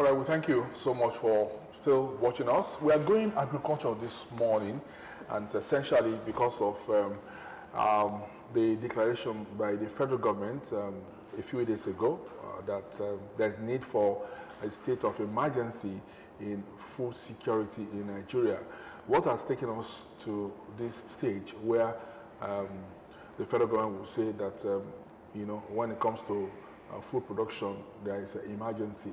All right, well, thank you so much for still watching us. We are going agriculture this morning, and it's essentially because of the declaration by the federal government a few days ago that there's need for a state of emergency in food security in Nigeria. What has taken us to this stage where the federal government will say that when it comes to food production, there is an emergency,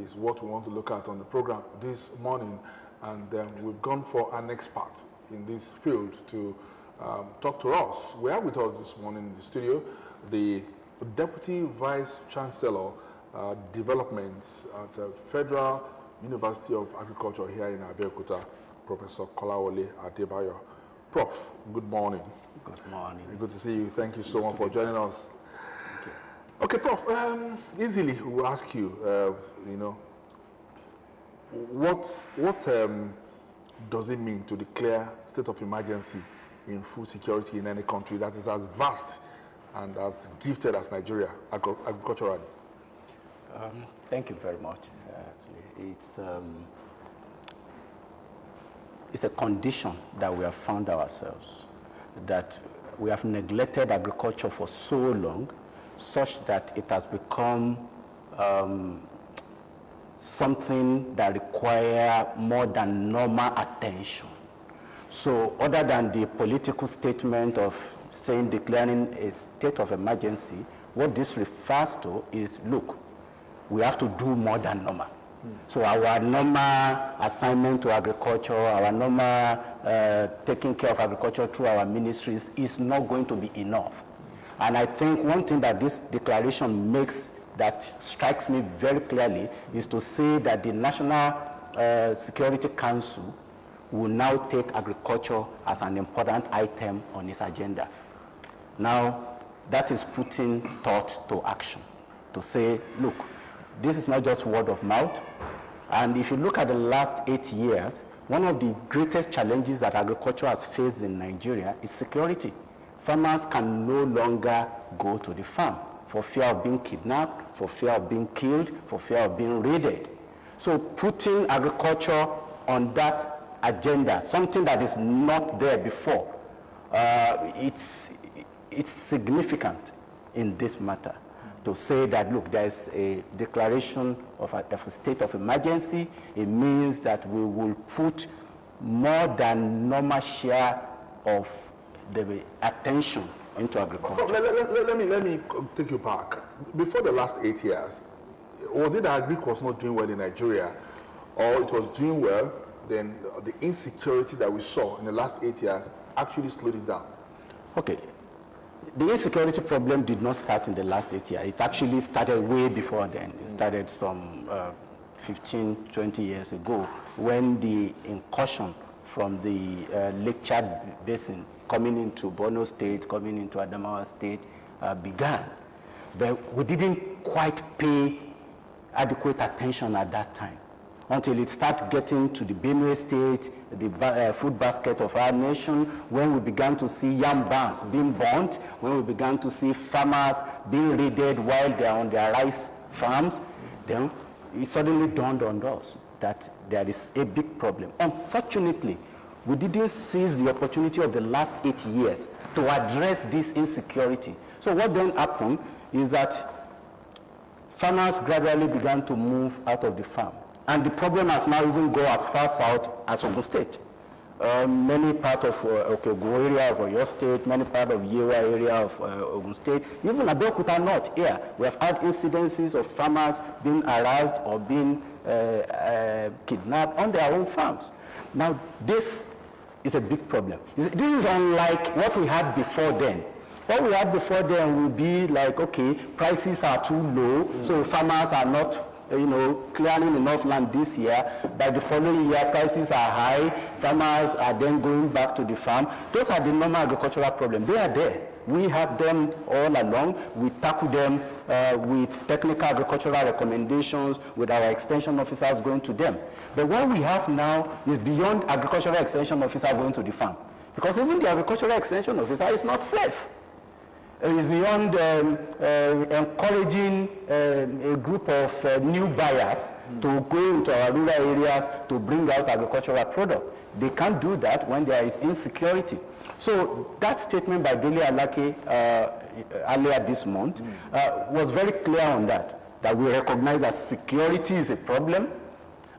is what we want to look at on the program this morning. And we've gone for an expert in this field to talk to us. We have with us this morning in the studio the Deputy Vice Chancellor Development at Federal University of Agriculture here in Abeokuta, Professor Kolawole Adebayo. Prof, good morning. Good morning. Good to see you. Thank you so much for joining us. Okay, Prof, easily we'll ask you, what does it mean to declare state of emergency in food security in any country that is as vast and as gifted as Nigeria agriculturally? Thank you very much. It's a condition that we have found ourselves, that we have neglected agriculture for so long, such that it has become something that requires more than normal attention. So other than the political statement of declaring a state of emergency, what this refers to is, look, we have to do more than normal. So our normal assignment to agriculture, our normal taking care of agriculture through our ministries is not going to be enough. And I think one thing that this declaration makes that strikes me very clearly is to say that the National Security Council will now take agriculture as an important item on its agenda. Now, that is putting thought to action, to say, look, this is not just word of mouth. And if you look at the last 8 years, one of the greatest challenges that agriculture has faced in Nigeria is security. Farmers can no longer go to the farm for fear of being kidnapped, for fear of being killed, for fear of being raided. So putting agriculture on that agenda, something that is not there before, it's significant in this matter. To say that, look, there is a declaration of a state of emergency. It means that we will put more than normal share of the attention into agriculture. Let me take you back. Before the last 8 years, was it that agriculture was not doing well in Nigeria, or it was doing well, then the insecurity that we saw in the last 8 years actually slowed it down? Okay. The insecurity problem did not start in the last 8 years. It actually started way before then. It started some 15, 20 years ago when the incursion from the Lake Chad Basin coming into Borno State, coming into Adamawa State began. But we didn't quite pay adequate attention at that time until it started getting to the Benue State, the food basket of our nation, when we began to see yam barns being burnt, when we began to see farmers being raided while they are on their rice farms. Then it suddenly dawned on us that there is a big problem. Unfortunately, we didn't seize the opportunity of the last 8 years to address this insecurity. So what then happened is that farmers gradually began to move out of the farm. And the problem has now even gone as far south as Ogun State. Many parts of Okeogun area of Oyo State, many parts of Yewa area of Ogun State, even Abeokuta North here, we have had incidences of farmers being harassed or being kidnapped on their own farms. Now, this is a big problem. This is unlike what we had before then. What we had before then would be like, okay, prices are too low, so farmers are not clearing enough land this year. By the following year, prices are high. Farmers are then going back to the farm. Those are the normal agricultural problems. They are there. We have them all along. We tackle them with technical agricultural recommendations, with our extension officers going to them. But what we have now is beyond agricultural extension officer going to the farm. Because even the agricultural extension officer is not safe. It's beyond encouraging a group of new buyers to go into our rural areas to bring out agricultural product. They can't do that when there is insecurity. So that statement by Dele Alake earlier this month was very clear on that we recognize that security is a problem,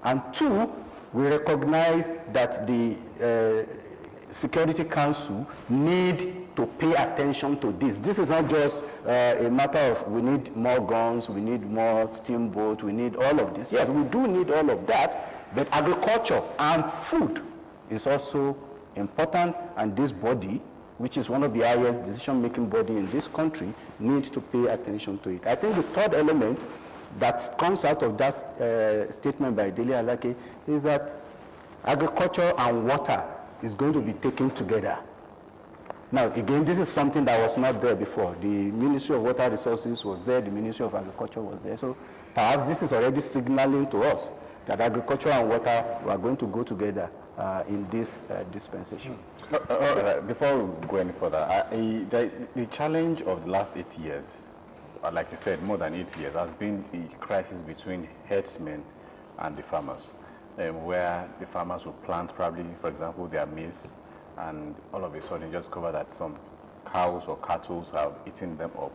and two, we recognize that the Security Council need to pay attention to this. This is not just a matter of we need more guns, we need more steamboats, we need all of this. Yes, we do need all of that, but agriculture and food is also important, and this body, which is one of the highest decision-making body in this country, needs to pay attention to it. I think the third element that comes out of that statement by Dele Alake is that agriculture and water is going to be taken together. Now, again, this is something that was not there before. The Ministry of Water Resources was there, the Ministry of Agriculture was there. So perhaps this is already signaling to us that agriculture and water are going to go together in this dispensation. Before we go any further, the challenge of the last 8 years, like you said, more than 8 years, has been the crisis between herdsmen and the farmers, where the farmers will plant probably, for example, their maize, and all of a sudden you just discover that some cows or cattle have eaten them up.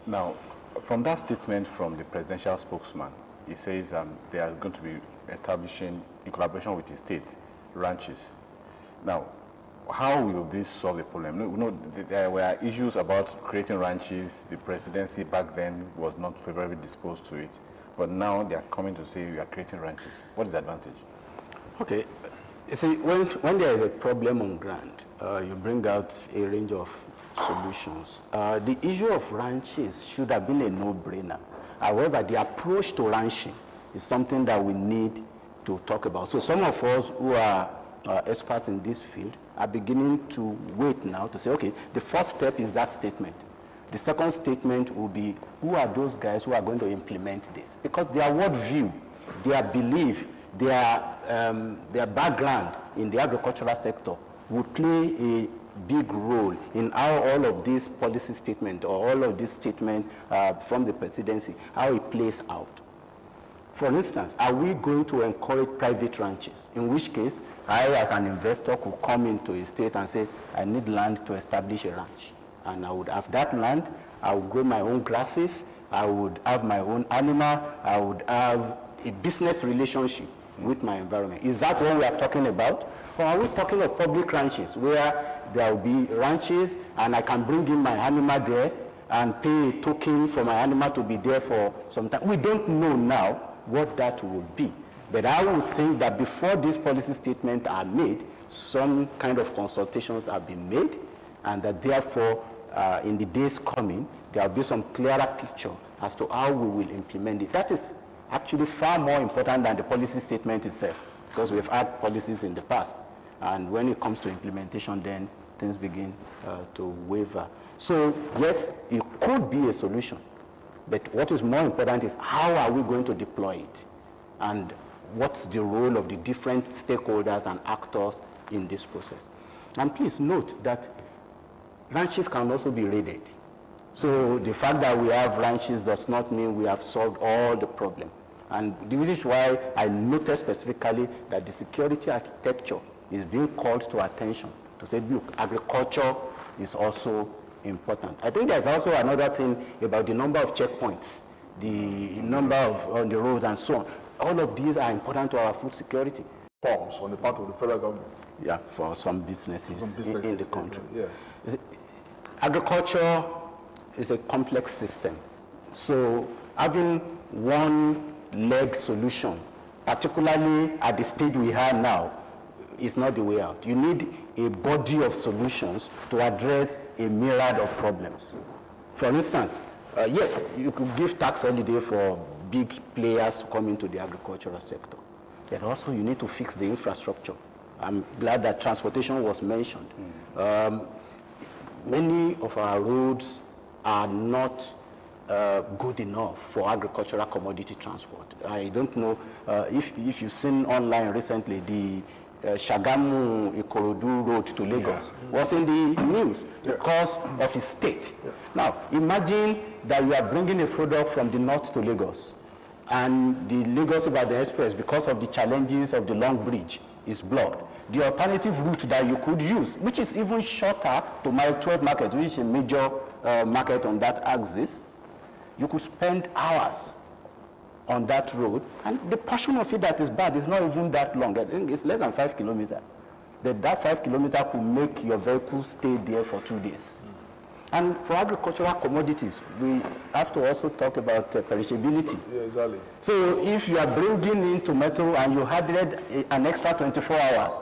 Now, from that statement from the presidential spokesman, he says they are going to be establishing, in collaboration with the state, ranches. Now, how will this solve the problem? You know, there were issues about creating ranches. The presidency back then was not favorably disposed to it. But now they are coming to say we are creating ranches. What is the advantage? Okay. You see, when there is a problem on ground, you bring out a range of solutions. The issue of ranches should have been a no-brainer. However, the approach to ranching is something that we need to talk about. So some of us who are experts in this field are beginning to wait now to say, okay, the first step is that statement. The second statement will be, who are those guys who are going to implement this? Because their worldview, their belief, their background in the agricultural sector would play a big role in how all of these policy statements or all of this statement from the presidency, how it plays out. For instance, are we going to encourage private ranches? In which case, I as an investor could come into a state and say, I need land to establish a ranch. And I would have that land, I would grow my own grasses, I would have my own animal, I would have a business relationship with my environment. Is that what we are talking about? Or are we talking of public ranches where there will be ranches and I can bring in my animal there and pay a token for my animal to be there for some time? We don't know now what that will be. But I would think that before these policy statements are made, some kind of consultations have been made, and that therefore in the days coming, there will be some clearer picture as to how we will implement it. That is actually far more important than the policy statement itself, because we've had policies in the past. And when it comes to implementation, then things begin to waver. So yes, it could be a solution. But what is more important is how are we going to deploy it? And what's the role of the different stakeholders and actors in this process? And please note that ranches can also be raided. So the fact that we have ranches does not mean we have solved all the problem. And this is why I noted specifically that the security architecture is being called to attention to say, look, agriculture is also important. I think there's also another thing about the number of checkpoints, the number of on the roads and so on. All of these are important to our food security. Forms on the part of the federal government. Yeah, for some businesses in the country. Yeah. Agriculture is a complex system. So having one leg solution, particularly at the stage we are now, is not the way out. You need a body of solutions to address a myriad of problems. For instance, yes, you could give tax holiday for big players to come into the agricultural sector. But also you need to fix the infrastructure. I'm glad that transportation was mentioned. Many of our roads are not good enough for agricultural commodity transport. I don't know if you've seen online recently Shagamu Ikorodu Road to Lagos was in the news because of his state. Now, imagine that you are bringing a product from the north to Lagos, and the Lagos-Ibadan Express, because of the challenges of the long bridge, is blocked. The alternative route that you could use, which is even shorter to Mile 12 market, which is a major market on that axis, you could spend hours on that road, and the portion of it that is bad is not even that long. I think it's less than 5 kilometers. That 5 kilometers could make your vehicle stay there for 2 days. And for agricultural commodities, we have to also talk about perishability. Yeah, exactly. So if you are bringing in tomato and you added an extra 24 hours,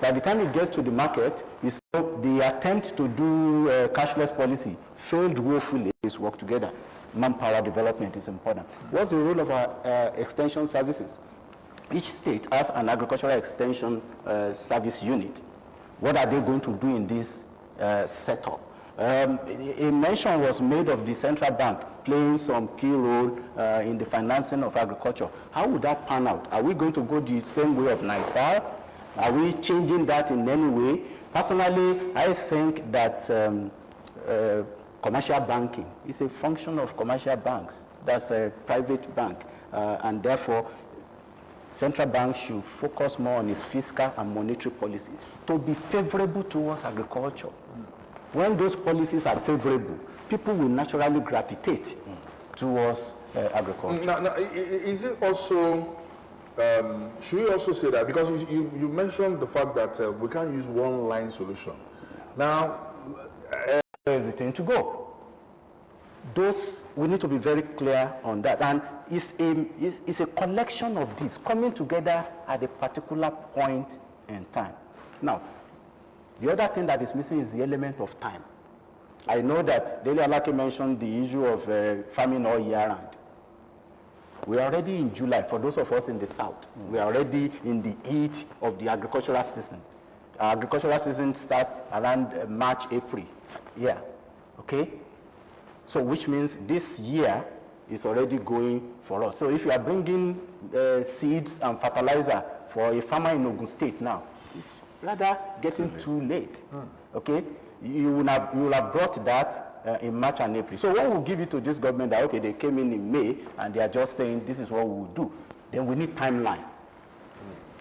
by the time it gets to the market, the attempt to do cashless policy failed woefully. It's work together. Manpower development is important. What's the role of our extension services? Each state has an agricultural extension service unit. What are they going to do in this setup? A mention was made of the central bank playing some key role in the financing of agriculture. How would that pan out? Are we going to go the same way of NISAR? Are we changing that in any way? Personally, I think that commercial banking is a function of commercial banks. That's a private bank, and therefore central bank should focus more on its fiscal and monetary policy to be favorable towards agriculture. When those policies are favorable, people will naturally gravitate towards agriculture. Now, is it also, should we also say that, because you mentioned the fact that we can't use one line solution. Now, where is the thing to go? We need to be very clear on that. And it's a collection of these coming together at a particular point in time. Now, the other thing that is missing is the element of time. I know that Dele Alake mentioned the issue of farming all year round. We are already in July. For those of us in the south, we are already in the heat of the agricultural season. Our agricultural season starts around March, April. Yeah, okay? So which means this year is already going for us. So if you are bringing seeds and fertilizer for a farmer in Ogun State now, it's rather getting too late. Okay? You will have brought that in March and April. So what will give it to this government that, okay, they came in May and they are just saying this is what we will do. Then we need timeline.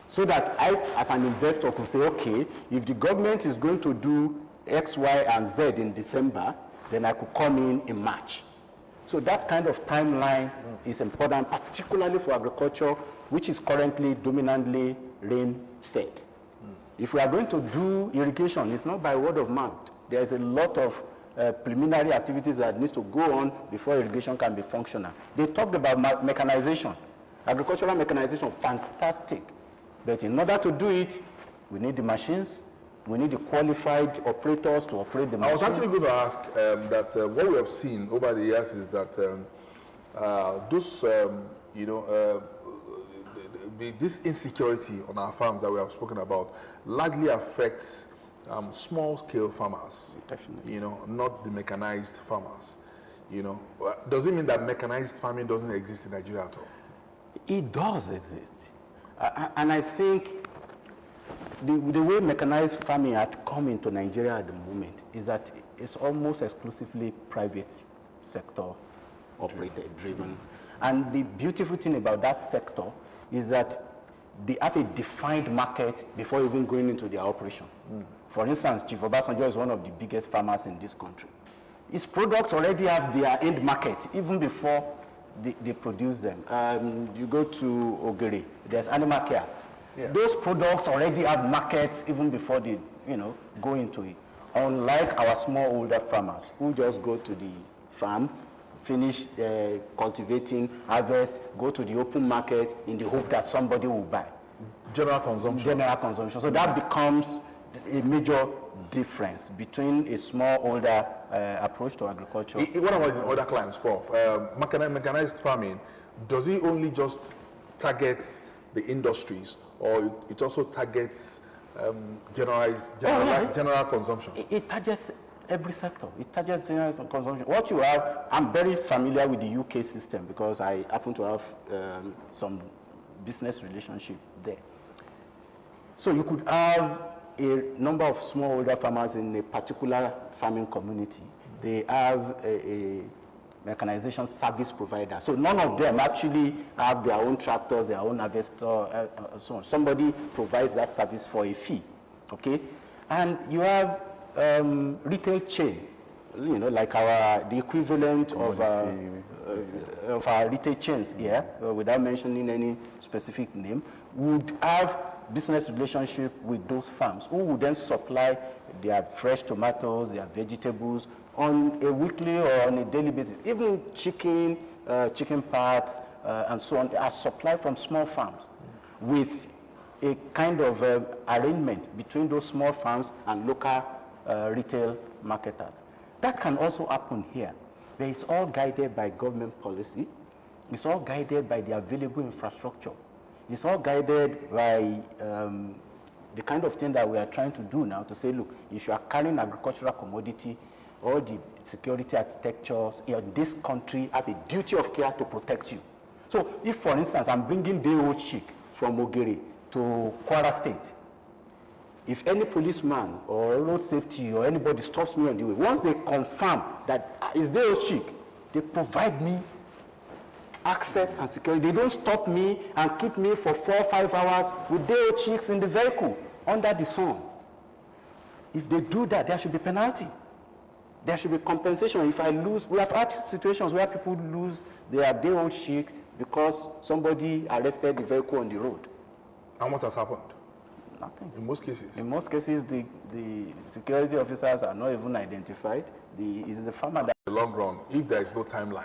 So that I, as an investor, could say, okay, if the government is going to do X, Y, and Z in December, then I could come in March. So that kind of timeline is important, particularly for agriculture, which is currently dominantly rain-fed. If we are going to do irrigation, it's not by word of mouth. There's a lot of preliminary activities that needs to go on before irrigation can be functional. They talked about mechanization. Agricultural mechanization, fantastic. But in order to do it, we need the machines, we need the qualified operators to operate the machines. I was actually going to ask that what we have seen over the years is that this insecurity on our farms that we have spoken about largely affects small-scale farmers. Definitely. Not the mechanized farmers. Does it mean that mechanized farming doesn't exist in Nigeria at all? It does exist. And I think the way mechanized farming had come into Nigeria at the moment is that it's almost exclusively private sector operated, driven. And the beautiful thing about that sector is that they have a defined market before even going into their operation. For instance, Chief Obasanjo is one of the biggest farmers in this country. His products already have their end market even before they produce them. You go to Ogere, there's animal care. Yeah. Those products already have markets even before they, go into it. Unlike our smallholder farmers who just go to the farm, finish cultivating, harvest, go to the open market in the hope that somebody will buy. General consumption. General consumption. So that becomes a major difference between a smallholder approach to agriculture. What about the other clients, Paul? Mechanized farming, does it only just target the industries, or it also targets general consumption? It targets every sector. It targets general consumption. What you have, I'm very familiar with the UK system because I happen to have some business relationship there. So you could have a number of smallholder farmers in a particular farming community. They have a mechanization service provider. So none of them actually have their own tractors, their own harvester, so on. Somebody provides that service for a fee, okay? And you have retail chain, like the equivalent of our retail chains here, without mentioning any specific name, would have business relationship with those farms who would then supply their fresh tomatoes, their vegetables on a weekly or on a daily basis. Even chicken parts, and so on are supplied from small farms with a kind of arrangement between those small farms and local retail marketers. That can also happen here. But it's all guided by government policy. It's all guided by the available infrastructure. It's all guided by the kind of thing that we are trying to do now to say, look, if you are carrying agricultural commodity, all the security architectures in this country have a duty of care to protect you. So if, for instance, I'm bringing day-old chick from Ogere to Kwara State, if any policeman or road safety or anybody stops me on the way, once they confirm that it's day-old chick, they provide me access and security. They don't stop me and keep me for 4 or 5 hours with day-old chicks in the vehicle under the sun. If they do that, there should be penalty. There should be compensation. If I lose, we have had situations where people lose their day-old chick because somebody arrested the vehicle on the road. And what has happened? Nothing. In most cases? In most cases, the security officers are not even identified. It's the farmer that... In the long run, if there is no timeline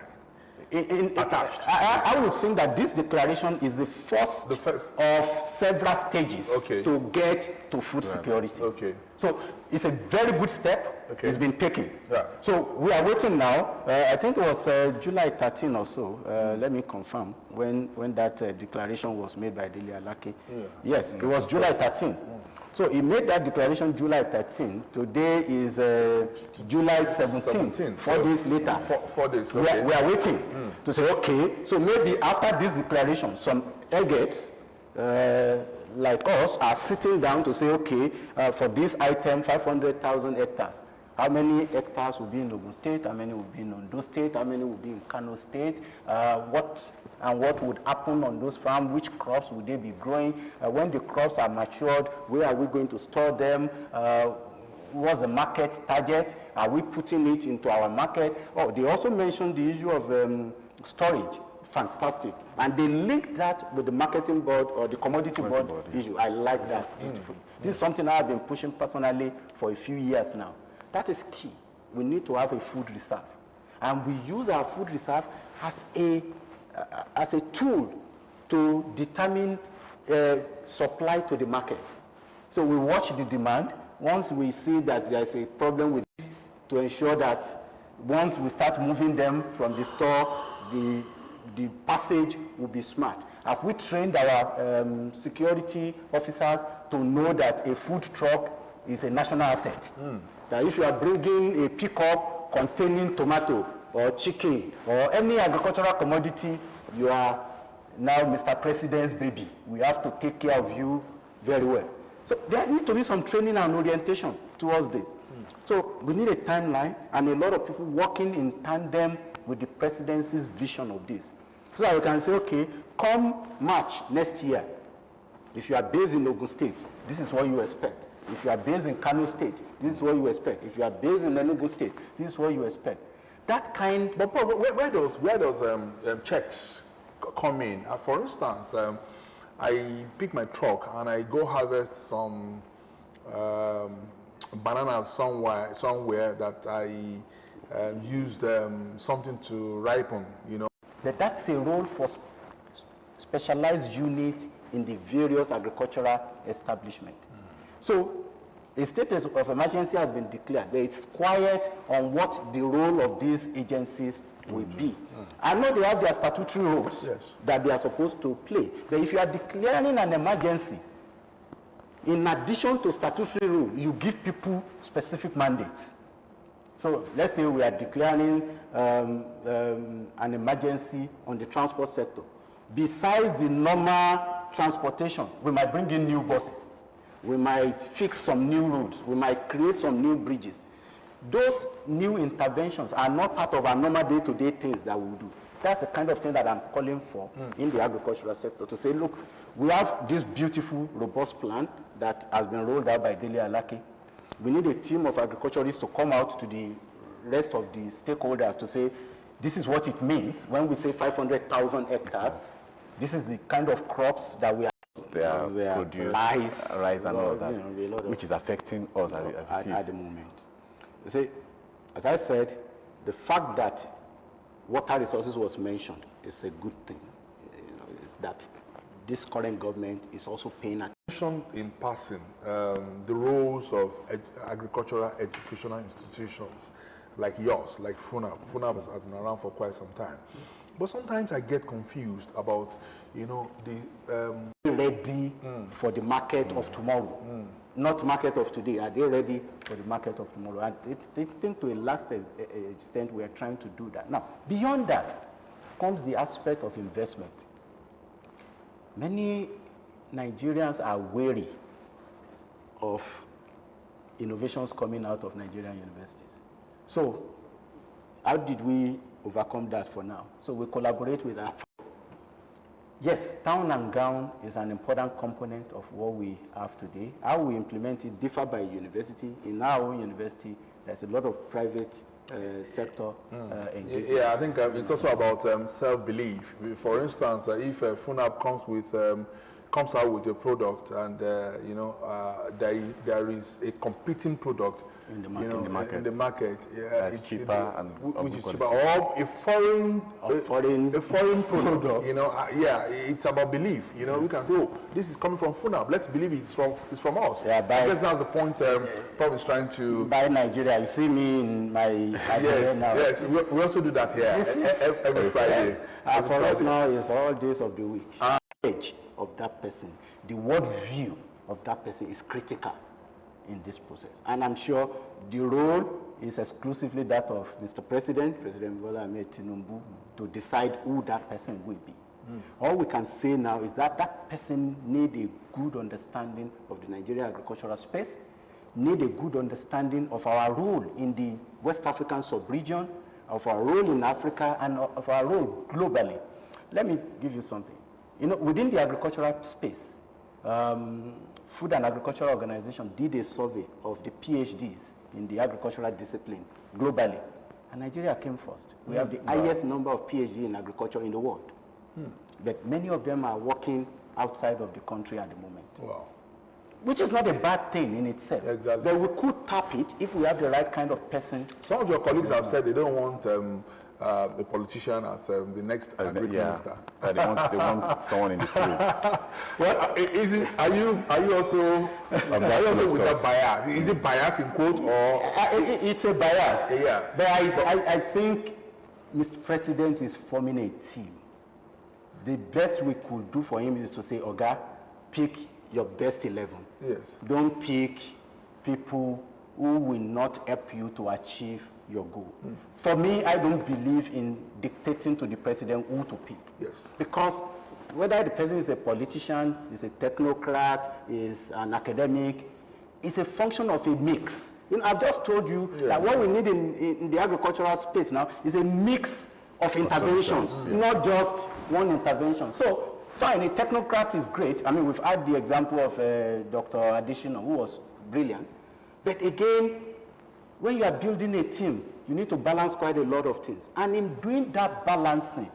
attached. I would think that this declaration is the first of several stages to get to food security. Okay. So it's a very good step. Okay. It's been taken. Yeah. So we are waiting now. I think it was July 13 or so. Let me confirm when that declaration was made by Dele Alake. Yeah. Yes, it was July 13. So he made that declaration July 13. Today is July 17. 4 days later. 4 days. Okay. We are waiting to say, okay, so maybe after this declaration, some agents like us are sitting down to say, okay, for this item, 500,000 hectares. How many hectares will be in Ogun State? How many will be in Ondo State? How many will be in Kano State? What would happen on those farms? Which crops would they be growing? When the crops are matured, where are we going to store them? What's the market target? Are we putting it into our market? Oh, they also mentioned the issue of storage. Fantastic. And they link that with the marketing board or the commodity board issue. I like that beautifully. This is something I've been pushing personally for a few years now. That is key. We need to have a food reserve. And we use our food reserve as a tool to determine supply to the market. So we watch the demand. Once we see that there's a problem with this, to ensure that once we start moving them from the store, the passage will be smart. Have we trained our security officers to know that a food truck is a national asset? That if you are bringing a pickup containing tomato or chicken or any agricultural commodity, you are now Mr. President's baby. We have to take care of you very well. So there needs to be some training and orientation towards this. So we need a timeline and a lot of people working in tandem with the presidency's vision of this. So that we can say, okay, come March next year, if you are based in Ogun State, this is what you expect. If you are based in Kano State, this is what you expect. If you are based in Enugu State, this is what you expect. That kind... But where does checks come in? For instance, I pick my truck and I go harvest some bananas somewhere that I used something to ripen, But that's a role for specialized units in the various agricultural establishments. So a state of emergency has been declared, but it's quiet on what the role of these agencies will be. I know they have their statutory roles that they are supposed to play, but if you are declaring an emergency, in addition to statutory rule, you give people specific mandates. So let's say we are declaring an emergency on the transport sector. Besides the normal transportation, we might bring in new buses. we might fix some new roads, we might create some new bridges. Those new interventions are not part of our normal day-to-day things that we do. That's the kind of thing that I'm calling for in the agricultural sector, to say, look, we have this beautiful, robust plan that has been rolled out by Dele Alake. We need a team of agriculturists to come out to the rest of the stakeholders to say, this is what it means when we say 500,000 hectares. This is the kind of crops that we are produce rice and all of that, which is affecting us as it is. At the moment. You see, as I said, the fact that water resources was mentioned is a good thing. Is that this current government is also paying attention. In passing, the roles of agricultural educational institutions like yours, like FUNAB. FUNAB has been around for quite some time. But sometimes I get confused about, the... ready for the market of tomorrow. Not market of today. Are they ready for the market of tomorrow? And I think to a last extent we are trying to do that. Now, beyond that comes the aspect of investment. Many Nigerians are wary of innovations coming out of Nigerian universities. So, how did we overcome that for now? So we collaborate with our... Yes, town and gown is an important component of what we have today. How we implement it differ by university. In our own university, there's a lot of private sector engagement. Yeah, I think it's also about self-belief. For instance, if FUNAB comes out with a product and there is a competing product in the market, that's cheaper and which is cheaper, or a foreign product. It's about belief. We can say, oh, this is coming from FUNAB. Let's believe it's from us. Yeah, I guess that's the point. Prof is trying to buy Nigeria. You see me in my now. Yes, we also do that here every Friday. For us now, it's all days of the week. Age of that person, the world view of that person is critical in this process. And I'm sure the role is exclusively that of Mr. President Bola Ahmed Tinubu, to decide who that person will be. All we can say now is that that person need a good understanding of the Nigerian agricultural space, need a good understanding of our role in the West African sub-region, of our role in Africa, and of our role globally. Let me give you something. Within the agricultural space, Food and Agricultural Organization did a survey of the PhDs in the agricultural discipline globally, and Nigeria came first. We have the highest number of PhD in agriculture in the world, but many of them are working outside of the country at the moment. Wow. Which is not a bad thing in itself. Exactly. But we could tap it if we have the right kind of person. Some of your colleagues have said they don't want the politician as the next agri-minister. They want someone in the field. Well, are you also with that bias? Is it bias in quote or? It's a bias. Yeah. But I think Mr. President is forming a team. The best we could do for him is to say, Oga, pick your best 11. Yes. Don't pick people who will not help you to achieve your goal. For me, I don't believe in dictating to the president who to pick. Yes. Because whether the person is a politician, is a technocrat, is an academic, it's a function of a mix. I've just told you that what we need in the agricultural space now is a mix of interventions, not just one intervention. So, fine, a technocrat is great. I mean, we've had the example of Dr. Adishino, who was brilliant. But again, when you are building a team, you need to balance quite a lot of things. And in doing that balancing,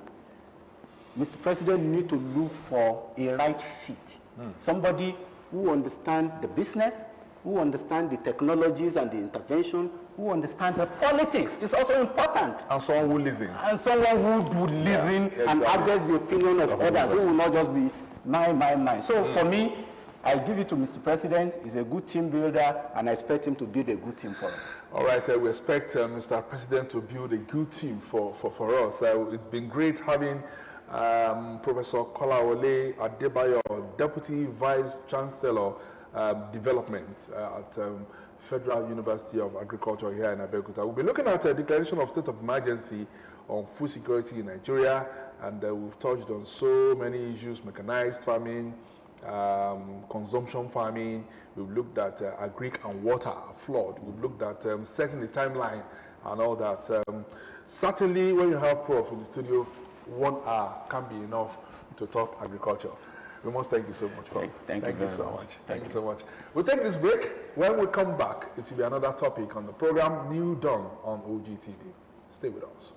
Mr. President, you need to look for a right fit. Somebody who understands the business, who understands the technologies and the intervention, who understands the politics. It's also important. And someone who listens. And someone who would listen and address the opinion of others, who will not just be my. So for me, I give it to Mr. President. He's a good team builder, and I expect him to build a good team for us. All right, we expect Mr. President to build a good team for us. It's been great having Professor Kolawole Adebayo, Deputy Vice Chancellor, Development at Federal University of Agriculture here in Abeokuta. We'll be looking at a declaration of state of emergency on food security in Nigeria, and we've touched on so many issues: mechanized farming, consumption farming. We've looked at agric and water flood. We've looked at setting the timeline and all that. Certainly, when you have Prof in the studio, 1 hour can be enough to talk agriculture. We must thank you so much, Prof. Thank you very so much. much. Thank you so much. We'll take this break. When we come back, it will be another topic on the program New Dawn on OGTV. Stay with us.